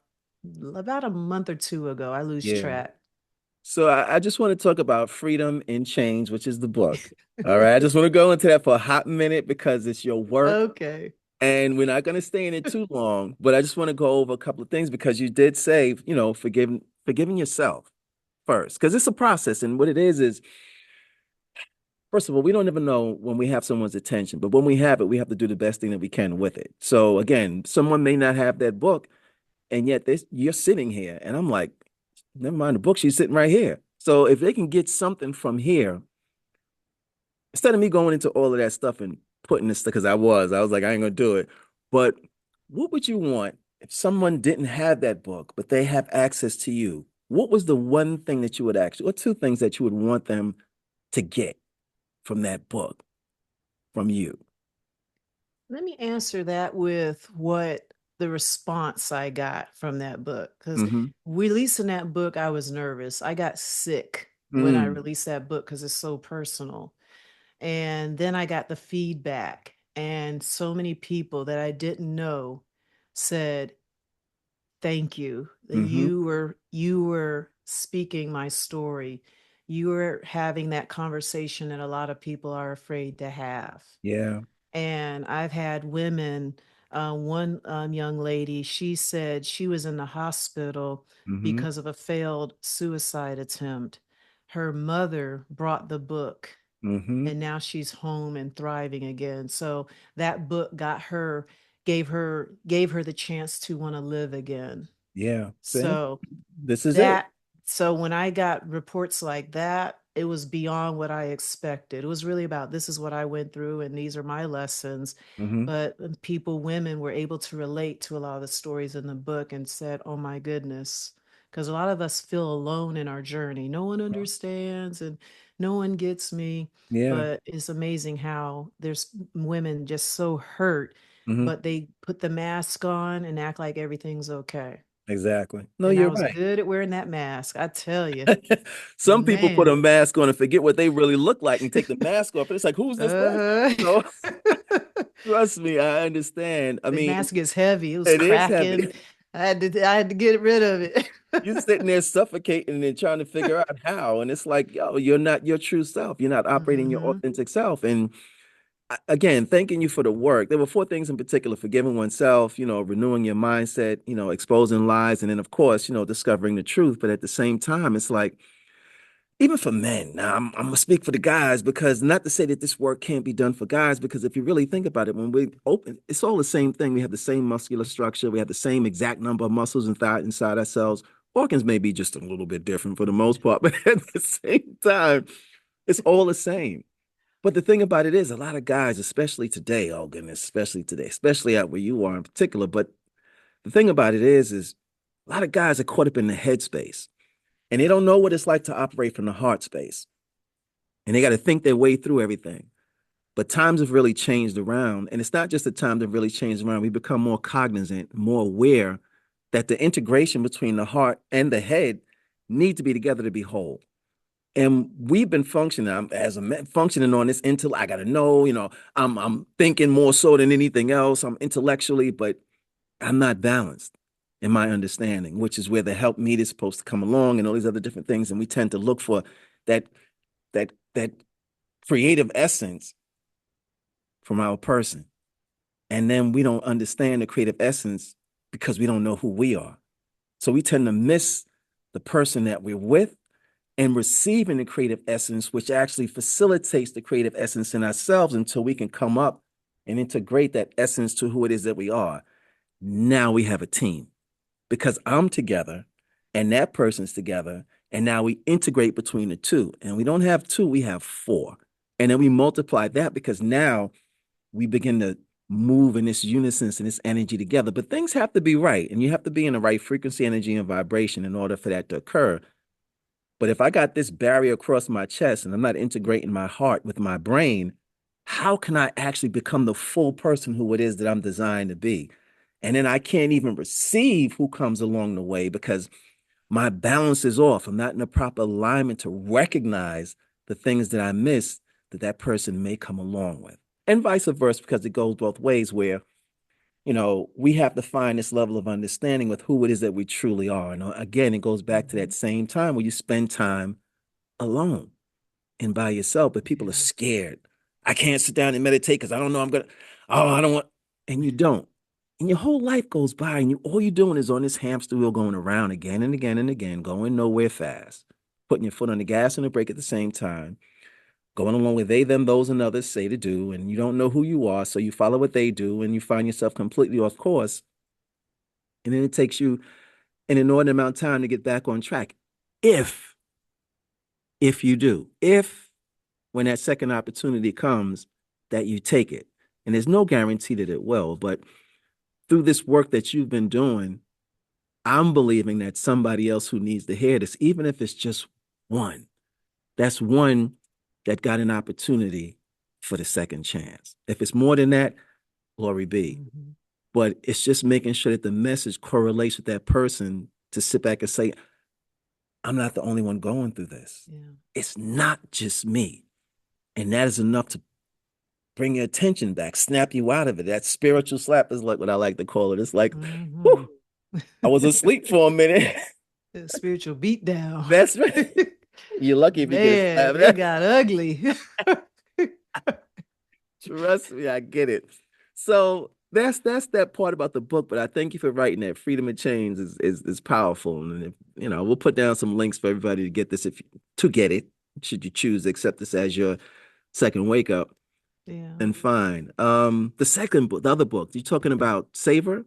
a month or two ago. I lose Yeah. track. So I just want to talk about Freedom in Change, which is the book. All right. I just want to go into that for a hot minute because it's your work Okay. and we're not going to stay in it too long. But I just want to go over a couple of things because you did say, forgiving yourself first, because it's a process. And what it is, first of all, we don't ever know when we have someone's attention, but when we have it, we have to do the best thing that we can with it. So again, someone may not have that book, and yet you're sitting here, and I'm like, never mind the book, she's sitting right here. So if they can get something from here, instead of me going into all of that stuff and putting this because I was like, I ain't gonna do it. But what would you want if someone didn't have that book, but they have access to you? What was the one thing that you would actually, or two things that you would want them to get from that book, from you? Let me answer that with what the response I got from that book. Because Mm-hmm. releasing that book, I was nervous. I got sick when I Mm, released that book because it's so personal. And then I got the feedback, and so many people that I didn't know said, "Thank you. mm-hmm. You were speaking my story. You were having that conversation that a lot of people are afraid to have." Yeah. And I've had women, one young lady, she said she was in the hospital Mm-hmm. because of a failed suicide attempt. Her mother brought the book, Mm-hmm. and now she's home and thriving again. So that book gave her the chance to want to live again. Yeah. See, So this is it. that so when I got reports like that, it was beyond what I expected. It was really about, this is what I went through and these are my lessons. Mm-hmm. But women were able to relate to a lot of the stories in the book and said, "Oh my goodness." Because a lot of us feel alone in our journey. No one understands and no one gets me. Yeah. But it's amazing how there's women just so hurt, Mm-hmm. but they put the mask on and act like everything's okay. Exactly. No, And I you're was right. good at wearing that mask, I tell you. Some people put Man. a mask on and forget what they really look like and take the mask off. And it's like, who's this person? Uh-huh. So trust me, I understand. I The mean, mask is heavy. It was it is cracking. heavy. I had to get rid of it. You're sitting there suffocating and trying to figure out how. And it's like, yo, you're not your true self. You're not operating your Hmm. authentic self. And again, thanking you for the work. There were four things in particular: forgiving oneself, renewing your mindset, exposing lies, and then, of course, discovering the truth. But at the same time, it's like, even for men, now I'm gonna speak for the guys because not to say that this work can't be done for guys, because if you really think about it, when we open, it's all the same thing. We have the same muscular structure, we have the same exact number of muscles and thigh inside ourselves. Organs may be just a little bit different for the most part, but at the same time, it's all the same. But the thing about it is, a lot of guys, especially today, oh goodness, especially today, especially out where you are in particular. But the thing about it is a lot of guys are caught up in the headspace and they don't know what it's like to operate from the heart space. And they got to think their way through everything. But times have really changed around. And it's not just the time that really changed around. We become more cognizant, more aware that the integration between the heart and the head need to be together to be whole. And we've been functioning as a man, functioning on this until I gotta know, I'm thinking more so than anything else. I'm intellectually, but I'm not balanced in my understanding, which is where the help meet is supposed to come along and all these other different things. And we tend to look for that that creative essence from our person. And then we don't understand the creative essence because we don't know who we are. So we tend to miss the person that we're with and receiving the creative essence, which actually facilitates the creative essence in ourselves until we can come up and integrate that essence to who it is that we are. Now we have a team because I'm together and that person's together. And now we integrate between the two. And we don't have two, we have four. And then we multiply that because now we begin to move in this unison and this energy together. But things have to be right. And you have to be in the right frequency, energy, and vibration in order for that to occur. But if I got this barrier across my chest and I'm not integrating my heart with my brain, how can I actually become the full person who it is that I'm designed to be? And then I can't even receive who comes along the way because my balance is off. I'm not in the proper alignment to recognize the things that I miss that that person may come along with. And vice versa, because it goes both ways where, we have to find this level of understanding with who it is that we truly are. And again, it goes back to that same time where you spend time alone and by yourself, but people are Yeah. scared. I can't sit down and meditate because I don't know I don't want, and you don't. And your whole life goes by and all you're doing is on this hamster wheel going around again and again and again, going nowhere fast, putting your foot on the gas and the brake at the same time, going along with they, them, those, and others say to do, and you don't know who you are, so you follow what they do and you find yourself completely off course. And then it takes you an inordinate amount of time to get back on track. If you do, if when that second opportunity comes, that you take it. And there's no guarantee that it will, but through this work that you've been doing, I'm believing that somebody else who needs to hear this, even if it's just one, that's one that got an opportunity for the second chance. If it's more than that, glory be. Mhm. But it's just making sure that the message correlates with that person to sit back and say, I'm not the only one going through this. Yeah. It's not just me. And that is enough to bring your attention back, snap you out of it. That spiritual slap is like what I like to call it. It's like, Mhm. whew, I was asleep for a minute. The spiritual beatdown. That's right. You're lucky if you get a Man, it slap. got ugly. Trust me, I get it. So that's that part about the book. But I thank you for writing that. Freedom of Change is powerful, and if, we'll put down some links for everybody to get this to get it. Should you choose to accept this as your second wake up, Yeah. then fine. The second book, the other book, you talking about Savor?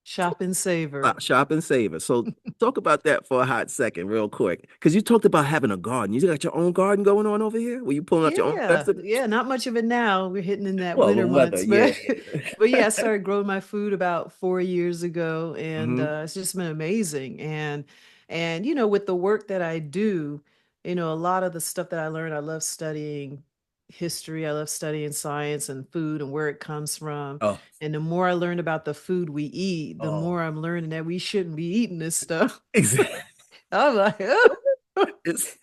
Shop and savor. Shop and Savor. So talk about that for a hot second, real quick, because you talked about having a garden. You got your own garden going on over here. Were you pulling out your own Yeah, vegetables? yeah, not much of it now. We're hitting in that Well, the winter weather, months, yeah. but yeah, I started growing my food about 4 years ago, and Hmm. it's just been amazing. And with the work that I do, a lot of the stuff that I learned, I love studying history, I love studying science and food and where it comes from. Oh, And the more I learned about the food we eat, the oh, more I'm learning that we shouldn't be eating this stuff. exactly. I'm like, oh. It's,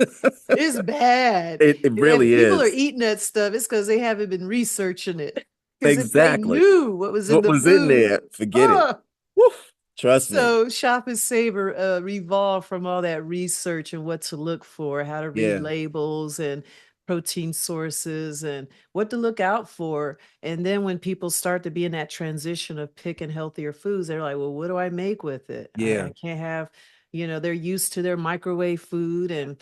It's bad. it If really people are is. eating that stuff, it's because they haven't been researching it. Because if they Exactly. knew what was in What the was in food, there? Forget it. oh, Woof. Trust me. so Shop and Savor revolved from all that research and what to look for, how to read Yeah. labels and protein sources and what to look out for. And then when people start to be in that transition of picking healthier foods, they're like, well, what do I make with it? Yeah. I can't have, they're used to their microwave food and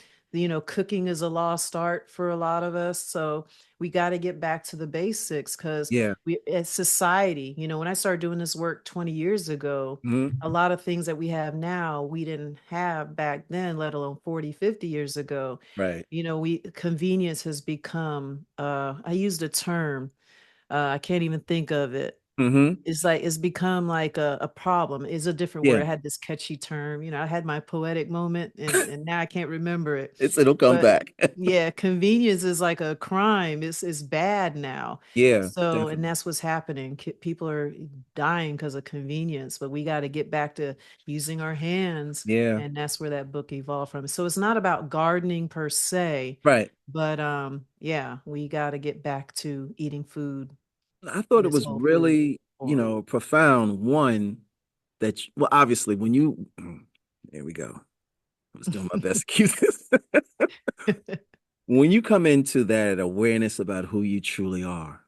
cooking is a lost art for a lot of us. So we got to get back to the basics because Yeah. we as society, when I started doing this work 20 years ago, a Hmm. lot of things that we have now we didn't have back then, let alone 40, 50 years ago. Right. We convenience has become I used a term, I can't even think of it. Hmm. It's like it's become like a problem. It's a different word. Yeah. I had this catchy term. I had my poetic moment and now I can't remember it. It'll come But back. yeah, convenience is like a crime. It's bad now. Yeah, So, and definitely. that's what's happening. People are dying because of convenience, but we got to get back to using our hands. Yeah. And that's where that book evolved from. So it's not about gardening per se, Right. but yeah, we got to get back to eating food I thought in it its was whole food really, form. profound. One that, well, obviously, when you, there we go. I was doing my best to keep this. When you come into that awareness about who you truly are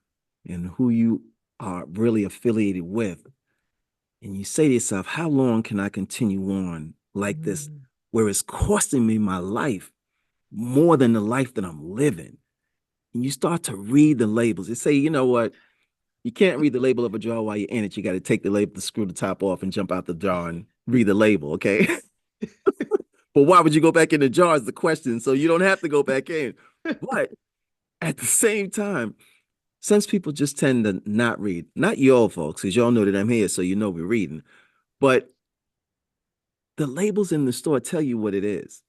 and who you are really affiliated with, and you say to yourself, how long can I continue on like this, Mhm. where it's costing me my life more than the life that I'm living? And you start to read the labels. They say, you know what? You can't read the label of a jar while you're in it. You got to take the label, to screw the top off, and jump out the jar and read the label. Okay. Well, why would you go back in the jar is the question. So you don't have to go back in. But at the same time, since people just tend to not read, not you all folks, because y'all know that I'm here, so you know we're reading, but the labels in the store tell you what it is.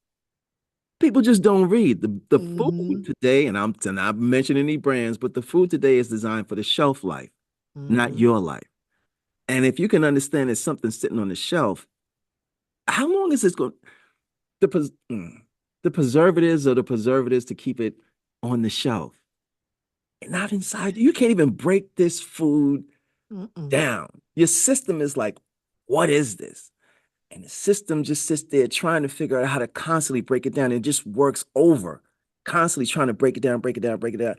People just don't read. The food Hmm. today, and I'm not mentioning any brands, but the food today is designed for the shelf life, not Hmm. your life. And if you can understand that something sitting on the shelf, how long is this going? The the preservatives or the preservatives to keep it on the shelf, and not inside. You can't even break this food Mm-mm. down. Your system is like, what is this? And the system just sits there trying to figure out how to constantly break it down. It just works over, constantly trying to break it down, break it down, break it down.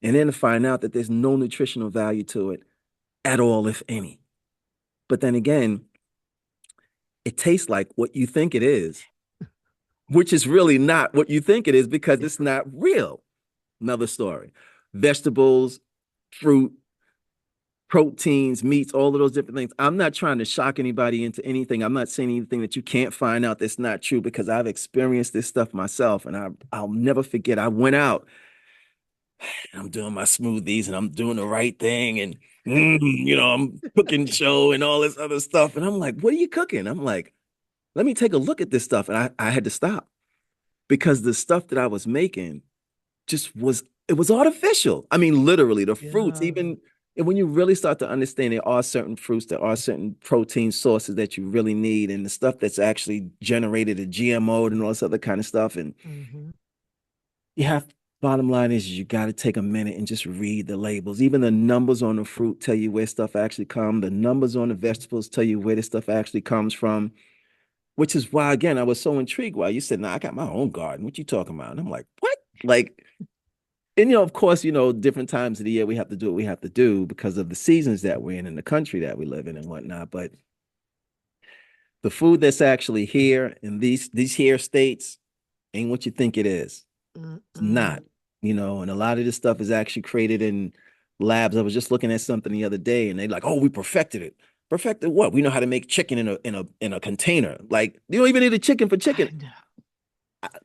And then to find out that there's no nutritional value to it at all, if any. But then again, it tastes like what you think it is, which is really not what you think it is because it's not real. Another story. Vegetables, fruit, proteins, meats, all of those different things. I'm not trying to shock anybody into anything. I'm not saying anything that you can't find out that's not true because I've experienced this stuff myself and I'll never forget. I went out and I'm doing my smoothies and I'm doing the right thing and I'm cooking show and all this other stuff. And I'm like, what are you cooking? I'm like, let me take a look at this stuff. And I had to stop because the stuff that I was making just was it was artificial. I mean, literally, the fruits, Yeah. even and when you really start to understand there are certain fruits, there are certain protein sources that you really need, and the stuff that's actually generated a GMO and all this other kind of stuff. And Hmm. you have bottom line is you got to take a minute and just read the labels. Even the numbers on the fruit tell you where stuff actually comes. The numbers on the vegetables tell you where the stuff actually comes from. Which is why, again, I was so intrigued. Why you said, "No, I got my own garden. What you talking about?" And I'm like, "What?" Like, and of course, different times of the year we have to do what we have to do because of the seasons that we're in and the country that we live in and whatnot. But the food that's actually here in these here states ain't what you think it is. It's not, Mm-mm. and a lot of this stuff is actually created in labs. I was just looking at something the other day and they like, oh, we perfected it. Perfected what? We know how to make chicken in a container. Like you don't even need a chicken for chicken. I know.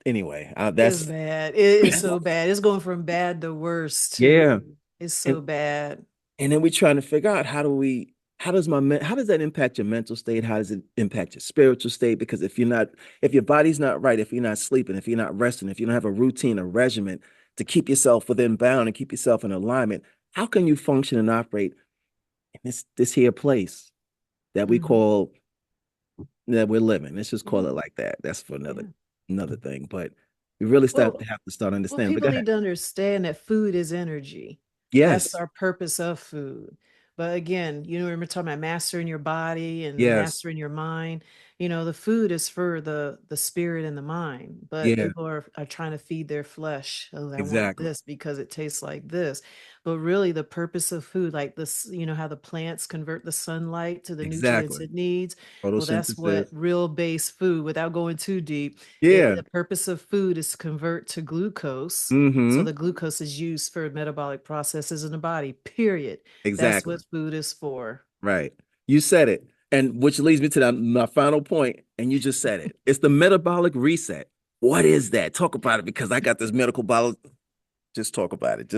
Anyway, It's that's bad. It is so bad. It's going from bad to worse yeah. too. It's And so bad. And then we're trying to figure out how does that impact your mental state? How does it impact your spiritual state? Because if your body's not right, if you're not sleeping, if you're not resting, if you don't have a routine, a regimen to keep yourself within bound and keep yourself in alignment, how can you function and operate in this here place that we Hmm. call that we're living? Let's just call Yeah. it like that. That's for another Yeah. another thing. But we really start to Well, have to start Well, understanding. But go people ahead. need to understand that food is energy. That's Yes, our purpose of food. But again, we're talking about mastering your body and yes, mastering your mind. The food is for the spirit and the mind. But yeah, people are trying to feed their flesh. Oh, I want exactly, this because it tastes like this. But really, the purpose of food, like this, how the plants convert the sunlight to the nutrients exactly. it needs. Well, that's what Photosynthesis. real base food, without going too deep, Yeah. the purpose of food is to convert to glucose. So Mm-hmm. the glucose is used for metabolic processes in the body, period. That's Exactly. what food is for. Right. You said it. And which leads me to my final point, and you just said it. It's the metabolic reset. What is that? Talk about it because I got this medical bottle. Just talk about it.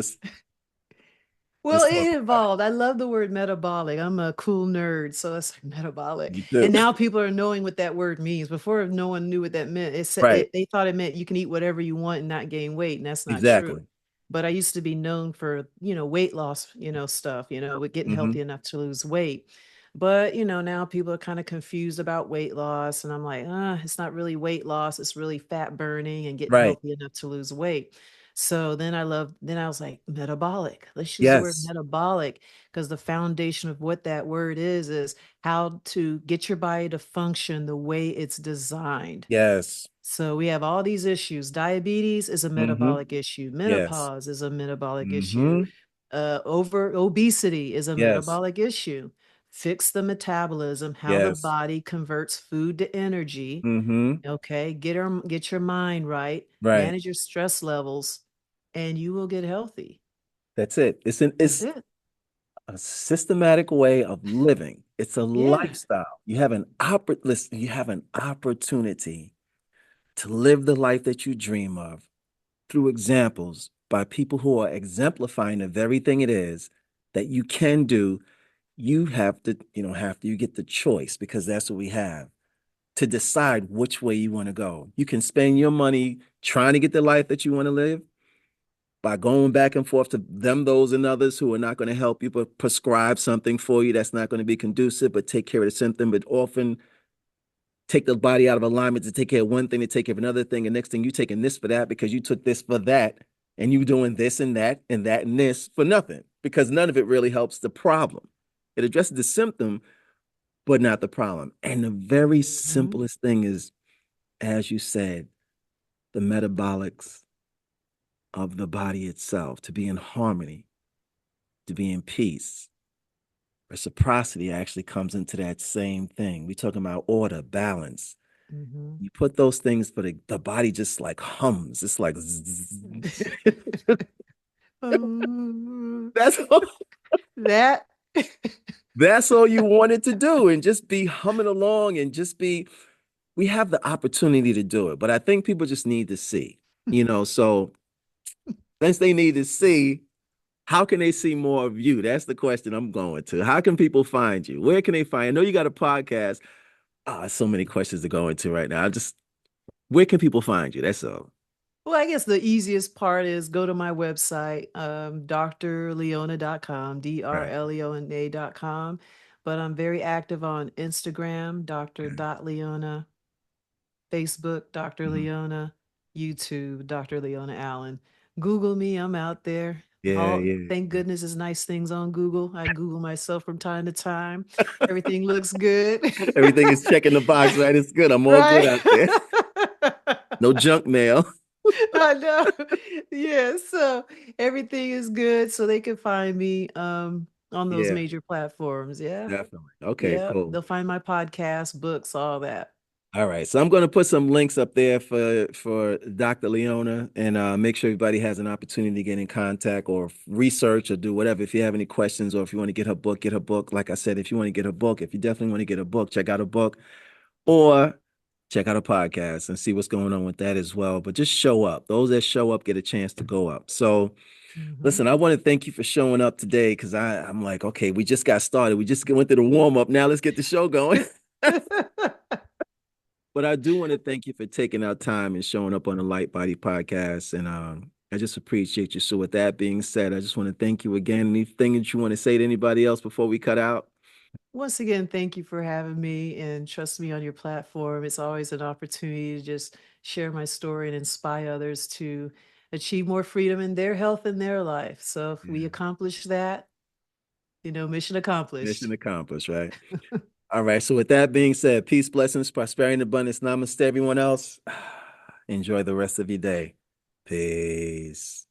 Well, Just talk it about it. evolved. I love the word metabolic. I'm a cool nerd, so it's like metabolic. You do. And now people are knowing what that word means. Before, no one knew what that meant. Right. They thought it meant you can eat whatever you want and not gain weight, and that's not true. Exactly. But I used to be known for, weight loss, stuff, with getting Mm-hmm. healthy enough to lose weight. But, now people are kind of confused about weight loss. And I'm like, it's not really weight loss. It's really fat burning and getting Right. healthy enough to lose weight. So then I was like, metabolic. Let's use the word Yes. metabolic because the foundation of what that word is how to get your body to function the way it's designed. Yes. So we have all these issues. Diabetes is a Mm-hmm. metabolic issue. Yes. Menopause is a metabolic issue. Mm-hmm. Over obesity is a Yes. metabolic issue. Fix the metabolism, how the Yes. body converts food to energy. Mm-hmm. Okay, get your mind right, Right. manage your stress levels, and you will get healthy. That's it. That's It's it. a systematic way of living. It's a Yeah. lifestyle. Listen, you have an opportunity to live the life that you dream of through examples by people who are exemplifying the very thing it is that you can do. You have to, you get the choice, because that's what we have, to decide which way you want to go. You can spend your money trying to get the life that you want to live by going back and forth to them, those, and others who are not going to help you, but prescribe something for you that's not going to be conducive, but take care of the symptom, but often take the body out of alignment to take care of one thing, to take care of another thing. And next thing, you taking this for that because you took this for that, and you doing this and that and that and this for nothing, because none of it really helps the problem. It addresses the symptom, but not the problem. And the very Mhm. simplest thing is, as you said, the metabolics of the body itself, to be in harmony, to be in peace. Reciprocity actually comes into that same thing. We're talking about order, balance. Mhm. You put those things, but the body just like hums. It's like Um, that's all, that. that's all you wanted to do, and just be humming along and just be. We have the opportunity to do it, but I think people just need to see. So since they need to see, how can they see more of you? That's the question I'm going to. How can people find you? Where can they find? I know you got a podcast. So many questions to go into right now. Where can people find you? That's all. Well, I guess the easiest part is go to my website, drleona.com, Right. drleona.com. But I'm very active on Instagram, Okay. Dr. Leona, Facebook, Dr. Mhm. Leona, YouTube, Dr. Leona Allen. Google me, I'm out there. Yeah, All yeah. thank goodness there's nice things on Google. I Google myself from time to time. Everything looks good. Everything is checking the box, right? It's good. I'm all good Right? out there. No junk mail. I know. Yeah, so everything is good, so they can find me on those Yeah, major platforms. Yeah. definitely. Okay, Yeah. cool. They'll find my podcast, books, all that. All right. So I'm going to put some links up there for Dr. Leona, and make sure everybody has an opportunity to get in contact or research or do whatever. If you have any questions, or if you want to get her book, get her book. Like I said, if you want to get her book, if you definitely want to get a book, check out a book, or check out a podcast and see what's going on with that as well. But just show up. Those that show up get a chance to go up. So Mhm. listen, I want to thank you for showing up today, because I'm like, okay, we just got started. We just went through the warm up. Now let's get the show going. But I do want to thank you for taking our time and showing up on the Light Body podcast. And I just appreciate you. So with that being said, I just want to thank you again. Anything that you want to say to anybody else before we cut out? Once again, thank you for having me and trust me on your platform. It's always an opportunity to just share my story and inspire others to achieve more freedom in their health and their life. So if we Yeah. accomplish that, mission accomplished. Mission accomplished, right? All right. So with that being said, peace, blessings, prosperity, and abundance. Namaste, everyone else. Enjoy the rest of your day. Peace.